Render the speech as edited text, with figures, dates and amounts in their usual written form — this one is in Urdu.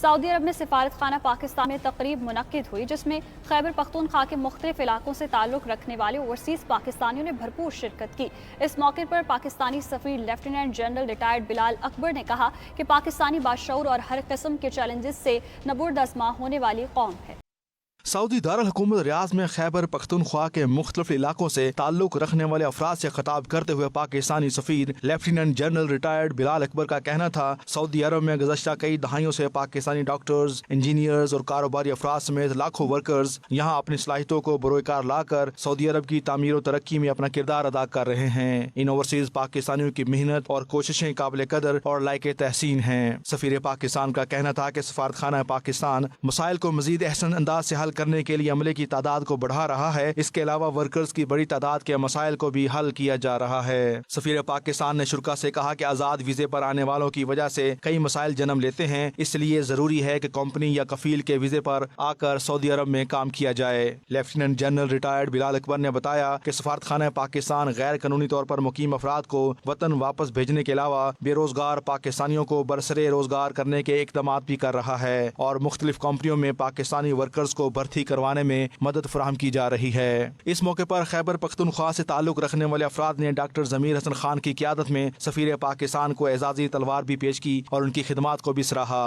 سعودی عرب میں سفارت خانہ پاکستان میں تقریب منعقد ہوئی جس میں خیبر پختونخوا کے مختلف علاقوں سے تعلق رکھنے والے اوورسیز پاکستانیوں نے بھرپور شرکت کی۔ اس موقع پر پاکستانی سفیر لیفٹیننٹ جنرل ریٹائرڈ بلال اکبر نے کہا کہ پاکستانی باشعور اور ہر قسم کے چیلنجز سے نبردآزما ہونے والی قوم ہے۔ سعودی دارالحکومت ریاض میں خیبر پختونخوا کے مختلف علاقوں سے تعلق رکھنے والے افراد سے خطاب کرتے ہوئے پاکستانی سفیر لیفٹیننٹ جنرل ریٹائرڈ بلال اکبر کا کہنا تھا، سعودی عرب میں گزشتہ کئی دہائیوں سے پاکستانی ڈاکٹرز، انجینئرز اور کاروباری افراد سمیت لاکھوں ورکرز یہاں اپنی صلاحیتوں کو بروئے کار لا کر سعودی عرب کی تعمیر و ترقی میں اپنا کردار ادا کر رہے ہیں۔ ان اوورسیز پاکستانیوں کی محنت اور کوششیں قابل قدر اور لائق تحسین ہیں۔ سفیر پاکستان کا کہنا تھا کہ سفارت خانہ پاکستان مسائل کو مزید احسن انداز سے حل کرنے کے لیے عملے کی تعداد کو بڑھا رہا ہے۔ اس کے علاوہ ورکرز کی بڑی تعداد کے مسائل کو بھی حل کیا جا رہا ہے۔ سفیر پاکستان نے شرکاء سے کہا کہ آزاد ویزے پر آنے والوں کی وجہ سے کئی مسائل جنم لیتے ہیں، اس لیے ضروری ہے کہ کمپنی یا کفیل کے ویزے پر آ کر سعودی عرب میں کام کیا جائے۔ لیفٹیننٹ جنرل ریٹائرڈ بلال اکبر نے بتایا کہ سفارت خانہ پاکستان غیر قانونی طور پر مقیم افراد کو وطن واپس بھیجنے کے علاوہ بے روزگار پاکستانیوں کو برسرے روزگار کرنے کے اقدامات بھی کر رہا ہے اور مختلف کمپنیوں میں پاکستانی ورکرز کو بھرتی کروانے میں مدد فراہم کی جا رہی ہے۔ اس موقع پر خیبر پختونخوا سے تعلق رکھنے والے افراد نے ڈاکٹر ضمیر حسن خان کی قیادت میں سفیر پاکستان کو اعزازی تلوار بھی پیش کی اور ان کی خدمات کو بھی سراہا۔